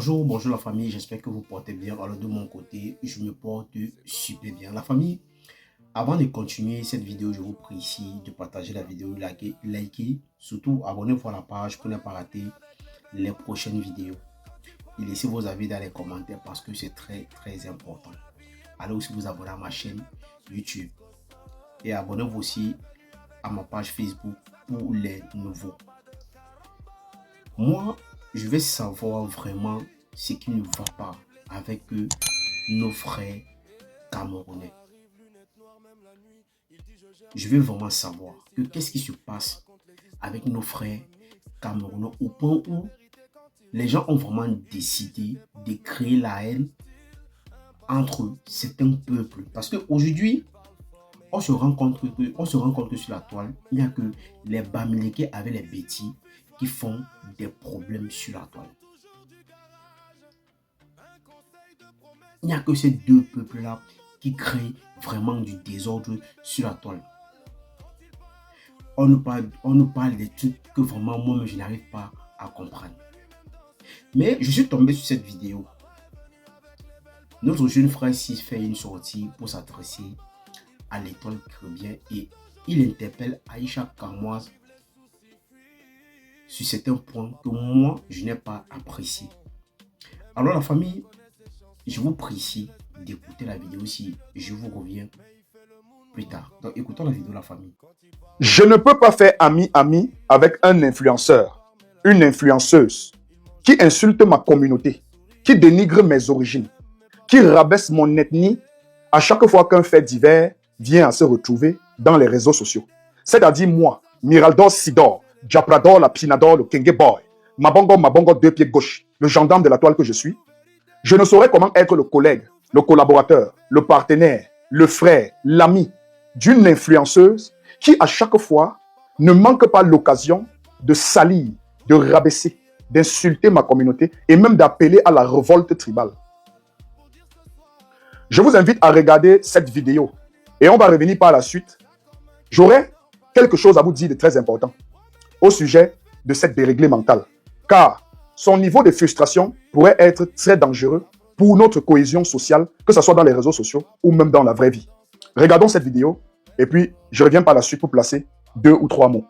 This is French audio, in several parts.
Bonjour la famille, j'espère que vous portez bien. Alors de mon côté, je me porte super bien. La famille, avant de continuer cette vidéo, je vous prie ici de partager la vidéo, liker, surtout abonnez-vous à la page pour ne pas rater les prochaines vidéos. Et laissez vos avis dans les commentaires parce que c'est très important. Allez aussi vous abonner à ma chaîne YouTube et abonnez-vous aussi à ma page Facebook pour les nouveaux. Moi, je vais savoir vraiment ce qui ne va pas avec nos frères camerounais. Je veux vraiment savoir que qu'est-ce qui se passe avec nos frères camerounais au point où les gens ont vraiment décidé de créer la haine entre certains peuples. Parce qu'aujourd'hui, on se rend compte que sur la toile, il n'y a que les Bamileke avec les Bétis qui font des problèmes sur la toile. Il n'y a que ces deux peuples-là qui créent vraiment du désordre sur la toile. On nous parle des trucs que vraiment moi-même je n'arrive pas à comprendre. Mais je suis tombé sur cette vidéo. Notre jeune frère ici fait une sortie pour s'adresser à l'étoile chrétienne et il interpelle Aïcha Kamoise sur certains points que moi je n'ai pas apprécié. Alors la famille, je vous prie ici d'écouter la vidéo si je vous reviens plus tard. Donc écoutons la vidéo la famille. Je ne peux pas faire ami avec un influenceur, une influenceuse qui insulte ma communauté, qui dénigre mes origines, qui rabaisse mon ethnie à chaque fois qu'un fait divers vient à se retrouver dans les réseaux sociaux. C'est-à-dire moi, Miraldor Sidor, Japrador, la Pinador, le Kenge Boy, Mabongo, deux pieds gauche, le gendarme de la toile que je suis, je ne saurais comment être le collègue, le collaborateur, le partenaire, le frère, l'ami d'une influenceuse qui, à chaque fois, ne manque pas l'occasion de salir, de rabaisser, d'insulter ma communauté et même d'appeler à la révolte tribale. Je vous invite à regarder cette vidéo et on va revenir par la suite. J'aurai quelque chose à vous dire de très important au sujet de cette déréglée mentale, car son niveau de frustration pourrait être très dangereux pour notre cohésion sociale, que ce soit dans les réseaux sociaux ou même dans la vraie vie. Regardons cette vidéo et puis je reviens par la suite pour placer 2 ou 3 mots.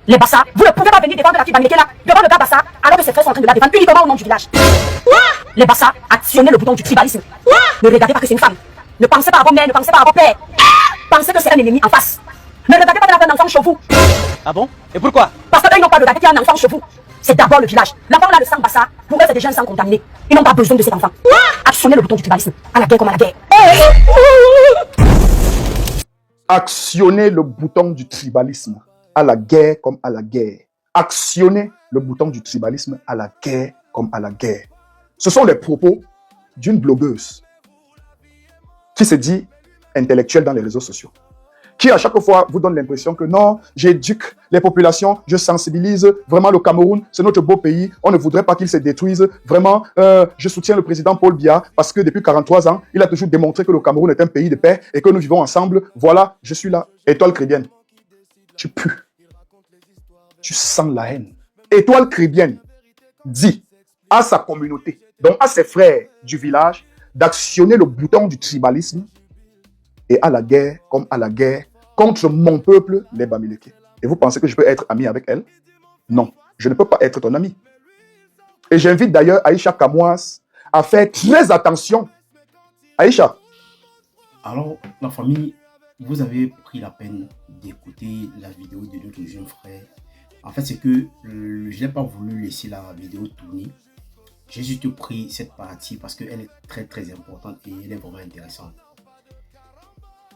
Les Bassa, vous ne pouvez pas venir défendre la fille Bamileke là, devant le gars Bassa, alors que ses frères sont en train de la défendre uniquement au nom du village. Les Bassa, actionnez le bouton du tribalisme. Ne regardez pas que c'est une femme. Ne pensez pas à vos mères, ne pensez pas à vos pères. Pensez que c'est un ennemi en face. Ne regardez pas qu'il y a un enfant chez vous. Ah bon? Et pourquoi? Parce qu'eux, ils n'ont pas regardé qu'il y a un enfant chez vous. C'est d'abord le village. L'enfant là de sang Bassa, pour eux, c'est déjà un sang contaminé. Ils n'ont pas besoin de cet enfant. Actionnez le bouton du tribalisme. À la guerre comme à la guerre. Actionnez le bouton du tribalisme à la guerre comme à la guerre. Actionnez le bouton du tribalisme à la guerre comme à la guerre. Ce sont les propos d'une blogueuse qui se dit intellectuelle dans les réseaux sociaux, qui à chaque fois vous donne l'impression que non, j'éduque les populations, je sensibilise vraiment le Cameroun, c'est notre beau pays, on ne voudrait pas qu'il se détruise, vraiment, je soutiens le président Paul Biya parce que depuis 43 ans, il a toujours démontré que le Cameroun est un pays de paix et que nous vivons ensemble, voilà, je suis là, étoile chrétienne. Tu pues, tu sens la haine. Étoile chrétienne dit à sa communauté, donc à ses frères du village, d'actionner le bouton du tribalisme et à la guerre comme à la guerre contre mon peuple, les Bamileke. Et vous pensez que je peux être ami avec elle? Non, je ne peux pas être ton ami. Et j'invite d'ailleurs Aïcha Kamoise à faire très attention. Aïcha. Alors la famille, vous avez pris la peine d'écouter la vidéo de notre jeune frère. En fait, c'est que je n'ai pas voulu laisser la vidéo tourner. J'ai juste pris cette partie parce qu'elle est très importante et elle est vraiment intéressante.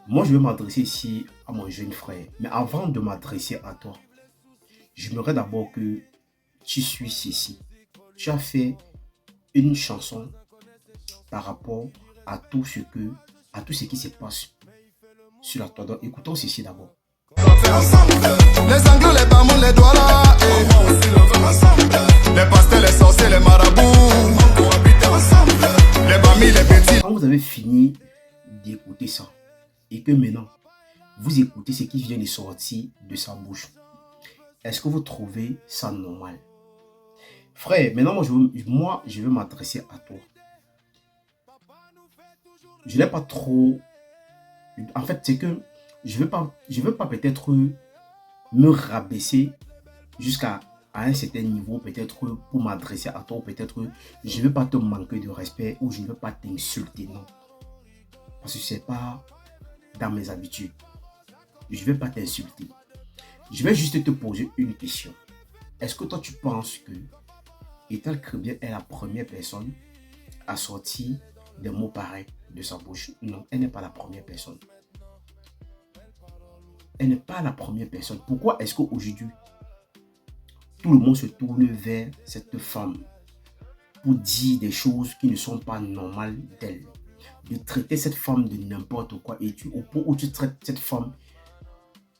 Moi, je vais m'adresser ici à mon jeune frère. Mais avant de m'adresser à toi, j'aimerais d'abord que tu suis ceci. Tu as fait une chanson par rapport à tout ce qui se passe sur la toile. Donc, écoutons ceci d'abord. Les angles, les bamons, les doigts là. Les pastels, les sorciers, les marabouts. Les bamis, les petits. Quand vous avez fini d'écouter ça, et que maintenant, vous écoutez ce qui vient de sortir de sa bouche, est-ce que vous trouvez ça normal? Frère, maintenant, je veux m'adresser à toi. Je n'ai pas trop... En fait, c'est que je veux pas peut-être me rabaisser jusqu'à un certain niveau, peut-être pour m'adresser à toi, peut-être je ne veux pas te manquer de respect ou je ne veux pas t'insulter, non. Parce que ce n'est pas dans mes habitudes. Je ne vais pas t'insulter. Je vais juste te poser une question. Est-ce que toi tu penses que Ethel Kribien est la première personne à sortir des mots pareils de sa bouche? Non, elle n'est pas la première personne. Elle n'est pas la première personne. Pourquoi est-ce qu'aujourd'hui, tout le monde se tourne vers cette femme pour dire des choses qui ne sont pas normales d'elle? De traiter cette femme de n'importe quoi, et au point où tu traites cette femme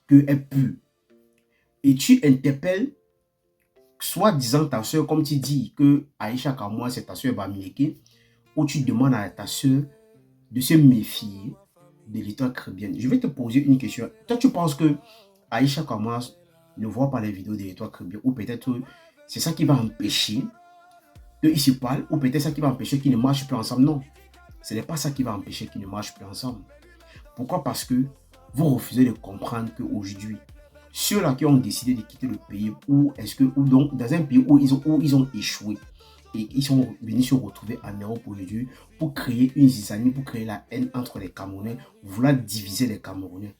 qu'elle pue. Et tu interpelles soit disant ta soeur, comme tu dis que Aïcha Kamwa c'est ta soeur Bamileke, ou tu demandes à ta soeur de se méfier de l'État chrétien. Je vais te poser une question. Toi, tu penses que Aïcha Kamwa ne voit pas les vidéos de l'État chrétien, ou peut-être c'est ça qui va empêcher qu'ils se parlent, ou peut-être ça qui va empêcher qu'ils ne marchent plus ensemble? Non, ce n'est pas ça qui va empêcher qu'ils ne marchent plus ensemble. Pourquoi? Parce que vous refusez de comprendre qu'aujourd'hui, ceux-là qui ont décidé de quitter le pays, ou donc dans un pays où ils ont échoué, et ils sont venus se retrouver en Europe aujourd'hui pour créer une zizanie, pour créer la haine entre les Camerounais, vouloir diviser les Camerounais.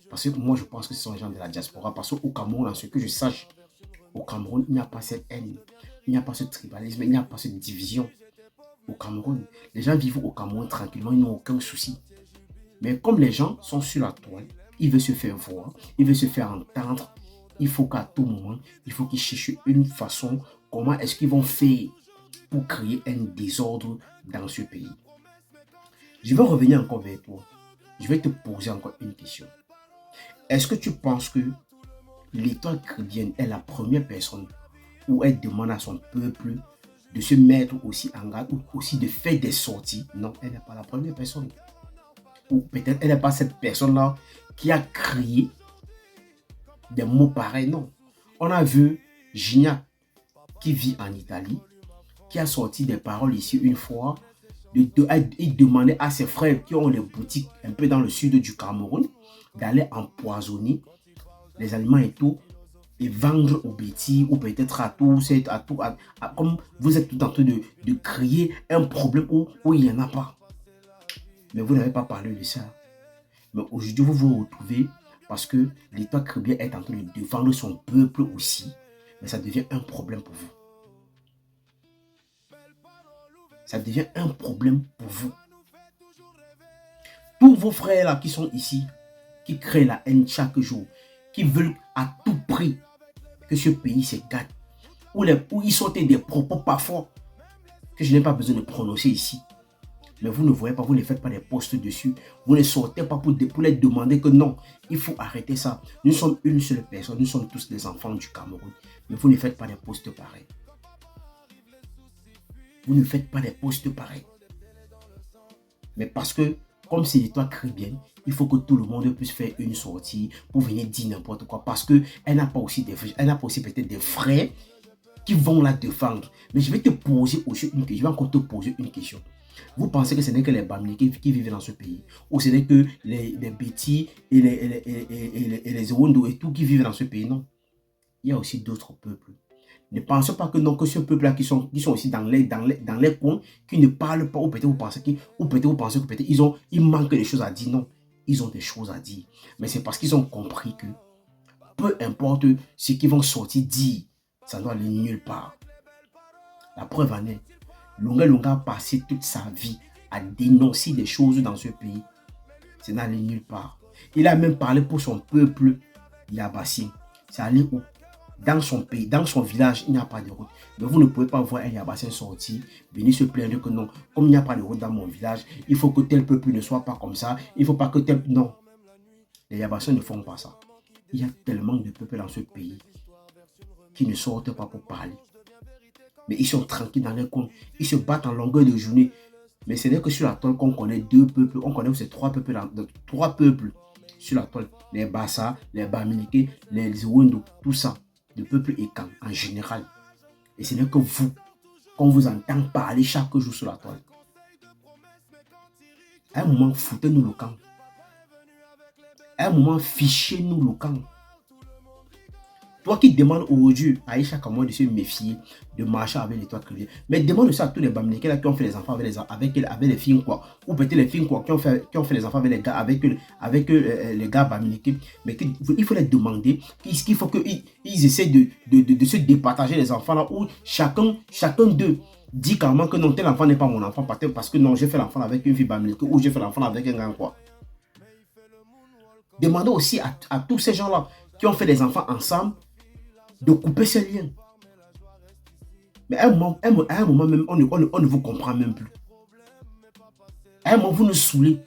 Parce que moi, je pense que ce sont les gens de la diaspora. Parce qu'au Cameroun, à ce que je sache, au Cameroun, il n'y a pas cette haine, il n'y a pas ce tribalisme, il n'y a pas cette division. Au Cameroun, les gens vivent au Cameroun tranquillement, ils n'ont aucun souci. Mais comme les gens sont sur la toile, ils veulent se faire voir, ils veulent se faire entendre, il faut qu'à tout moment, il faut qu'ils cherchent une façon, comment est-ce qu'ils vont faire pour créer un désordre dans ce pays. Je vais revenir encore vers toi. Je vais te poser encore une question. Est-ce que tu penses que l'Étoile chrétienne est la première personne où elle demande à son peuple de se mettre aussi en garde ou aussi de faire des sorties? Non, elle n'est pas la première personne. Ou peut-être elle n'est pas cette personne-là qui a créé des mots pareils. Non. On a vu Gignac qui vit en Italie, qui a sorti des paroles ici une fois. Il demandait à ses frères qui ont les boutiques un peu dans le sud du Cameroun d'aller empoisonner les aliments et tout, et vendre aux bêtises ou peut-être à tous, comme vous êtes tout en train de créer un problème où il n'y en a pas. Mais vous n'avez pas parlé de ça. Mais aujourd'hui, vous vous retrouvez parce que l'État chrétien est en train de défendre son peuple aussi. Mais ça devient un problème pour vous. Ça devient un problème pour vous. Tous vos frères là qui sont ici, qui créent la haine chaque jour, qui veulent à tout prix que ce pays se gâte, où ils sortent des propos parfois que je n'ai pas besoin de prononcer ici. Mais vous ne voyez pas, vous ne faites pas des posts dessus. Vous ne sortez pas pour les demander que non, il faut arrêter ça. Nous sommes une seule personne, nous sommes tous des enfants du Cameroun. Mais vous ne faites pas des posts pareils. Vous ne faites pas des posts pareils. Mais parce que, comme c'est l'Étoile chrétienne, il faut que tout le monde puisse faire une sortie pour venir dire n'importe quoi. Parce qu'elle n'a pas aussi peut-être des frères qui vont la défendre. Mais je vais te poser aussi une question. Je vais encore te poser une question. Vous pensez que ce n'est que les Bamileke qui vivent dans ce pays? Ou ce n'est que les Bétis et les Ewondo et tout qui vivent dans ce pays? Non. Il y a aussi d'autres peuples. Ne pensez pas que non, que ce peuple-là qui sont aussi dans les coins, qui ne parlent pas, ou peut-être vous pensez que peut-être ils manquent des choses à dire. Non, ils ont des choses à dire. Mais c'est parce qu'ils ont compris que peu importe ce qu'ils vont sortir dire, ça doit aller nulle part. La preuve en est, Lunga a passé toute sa vie à dénoncer des choses dans ce pays. Ça n'allait nulle part. Il a même parlé pour son peuple Yabassien. C'est allé où? Dans son pays, dans son village, il n'y a pas de route. Mais vous ne pouvez pas voir un Yabassien sortir, venir se plaindre que non, comme il n'y a pas de route dans mon village, il faut que tel peuple ne soit pas comme ça, il ne faut pas que tel... Non. Les Yabassiens ne font pas ça. Il y a tellement de peuples dans ce pays qui ne sortent pas pour parler. Mais ils sont tranquilles dans les coins. Ils se battent en longueur de journée. Mais ce n'est que sur la toile qu'on connaît deux peuples. On connaît ces trois peuples sur la toile. Les Bassa, les Bamileke, les Zouendo, tout ça. De peuples écans en général. Et ce n'est que vous qu'on vous entend parler chaque jour sur la toile. À un moment, foutez-nous le camp. À un moment, fichez-nous le camp. Toi qui demandes aujourd'hui à Aïcha Kamoué de se méfier, de marcher avec les toits privés, mais demande ça à tous les Bamileke qui ont fait les enfants avec les filles quoi, ou peut-être les filles quoi, qui ont fait les enfants avec les gars, avec les gars Bamileke, mais il faut les demander qu'il faut qu'ils essaient de se départager les enfants là, où chacun d'eux dit carrément que non, tel enfant n'est pas mon enfant, parce que non, j'ai fait l'enfant avec une fille Bamileke, ou j'ai fait l'enfant avec un gars quoi. Demandez aussi à tous ces gens-là qui ont fait des enfants ensemble de couper ces liens. Mais à un moment même, on ne vous comprend même plus. À un moment, vous nous saoulez.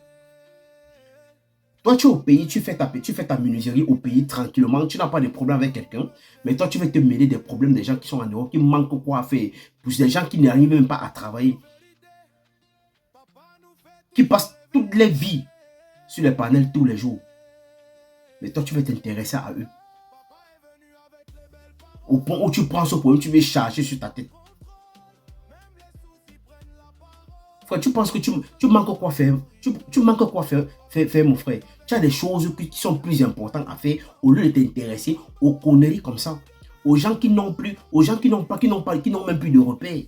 Toi, tu es au pays, tu fais ta menuiserie au pays tranquillement, tu n'as pas de problème avec quelqu'un, mais toi, tu veux te mêler des problèmes des gens qui sont en Europe, qui manquent quoi à faire, plus des gens qui n'arrivent même pas à travailler, qui passent toutes les vies sur les panels tous les jours. Mais toi, tu veux t'intéresser à eux. Au point où tu prends ce problème, tu veux charger sur ta tête. Frère, tu penses que tu manques quoi faire? Tu manques quoi faire, mon frère? Tu as des choses qui sont plus importantes à faire au lieu de t'intéresser aux conneries comme ça. Aux gens qui n'ont plus, qui n'ont même plus de repères.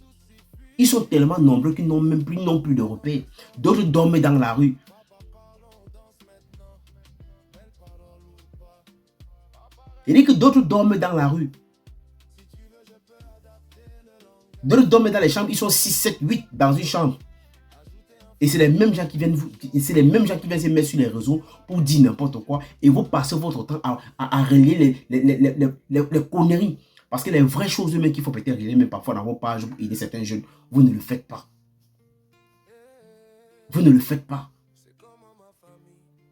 Ils sont tellement nombreux qu'ils n'ont même plus de repères. D'autres dorment dans la rue. Il dit que d'autres dorment dans la rue. D'autres dorment dans les chambres, ils sont 6, 7, 8 dans une chambre. Et c'est les mêmes gens qui viennent se mettre sur les réseaux pour dire n'importe quoi. Et vous passez votre temps à relier les conneries. Parce que les vraies choses même qu'il faut peut-être relier, mais parfois dans vos pages pour aider certains jeunes, vous ne le faites pas. Vous ne le faites pas.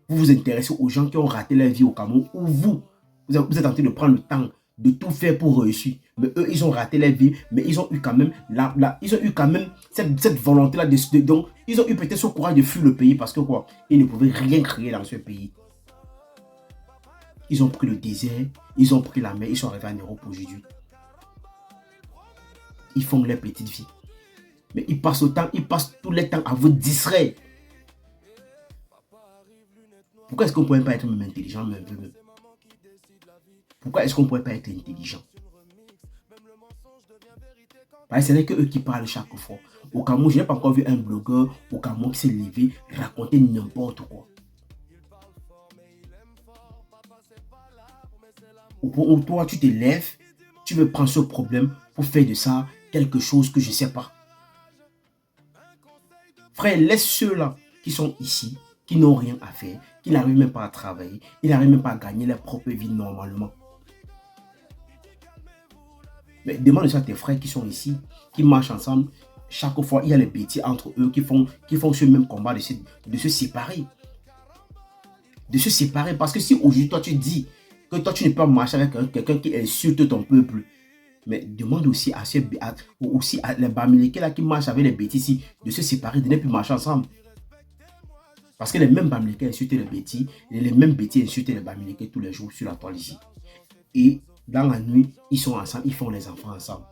Vous vous intéressez aux gens qui ont raté leur vie au Cameroun, ou vous êtes en train de prendre le temps de tout faire pour réussir. Mais eux, ils ont raté leur vie, mais ils ont eu quand même cette volonté-là. Donc, ils ont eu peut-être ce courage de fuir le pays parce que quoi, ils ne pouvaient rien créer dans ce pays. Ils ont pris le désert, ils ont pris la mer, ils sont arrivés en Europe aujourd'hui. Ils font leur petite vie. Mais ils passent tout le temps à vous distraire. Pourquoi est-ce qu'on ne pourrait pas être même intelligent même? Pourquoi est-ce qu'on ne pourrait pas être intelligent? Ce n'est que eux qui parlent chaque fois. Au Cameroun, je n'ai pas encore vu un blogueur au Cameroun qui s'est levé raconter n'importe quoi. Ou toi, tu te lèves, tu veux prendre ce problème pour faire de ça quelque chose que je ne sais pas. Frère, laisse ceux-là qui sont ici, qui n'ont rien à faire, qui n'arrivent même pas à travailler, ils n'arrivent même pas à gagner leur propre vie normalement. Mais demande ça à tes frères qui sont ici, qui marchent ensemble. Chaque fois, il y a les bêtises entre eux qui font ce même combat de se séparer. De se séparer. Parce que si aujourd'hui, toi, tu dis que toi, tu ne peux pas marcher avec quelqu'un qui insulte ton peuple, mais demande aussi à les Bamileke là qui marchent avec les bêtises de se séparer, de ne plus marcher ensemble. Parce que les mêmes Bamileke insultent les bêtises, et les mêmes bêtises insultent les Bamileke tous les jours sur la toile ici. Et dans la nuit, ils sont ensemble, ils font les enfants ensemble.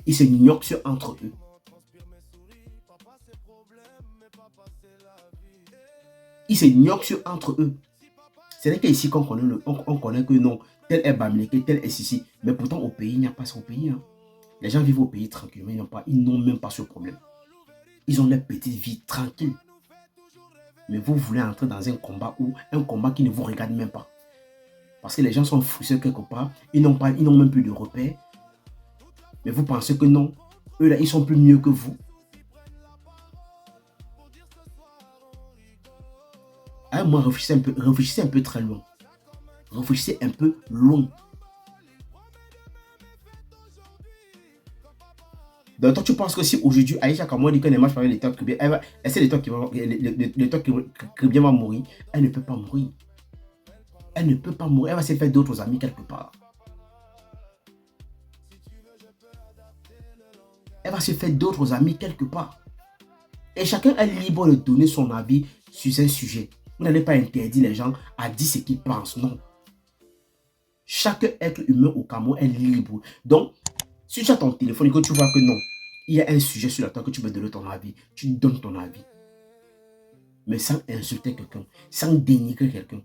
Ils se gnoquent entre eux. Ils se gnoquent entre eux. C'est vrai qu'ici qu'on connaît que non, tel est Bamileke, tel est ici. Mais pourtant au pays, il n'y a pas ça au pays. Hein. Les gens vivent au pays tranquillement, ils n'ont même pas ce problème. Ils ont leur petite vie tranquille. Mais vous voulez entrer dans un combat qui ne vous regarde même pas. Parce que les gens sont frustrés quelque part, ils n'ont même plus de repères. Mais vous pensez que non, eux là, ils sont plus mieux que vous. Moi, réfléchissez un peu très loin. Réfléchissez un peu loin. Donc, toi, tu penses que si aujourd'hui, Aïcha Kamoué dit qu'elle ne marche pas avec les tocs bien, c'est les tocs qui va mourir, elle ne peut pas mourir. Elle ne peut pas mourir, elle va se faire d'autres amis quelque part. Elle va se faire d'autres amis quelque part. Et chacun est libre de donner son avis sur un sujet. Vous n'allez pas interdire les gens à dire ce qu'ils pensent, non. Chaque être humain au Cameroun est libre. Donc, Si tu as ton téléphone et que tu vois que non, il y a un sujet sur la table que tu veux donner ton avis, tu donnes ton avis. Mais sans insulter quelqu'un, sans dénigrer quelqu'un.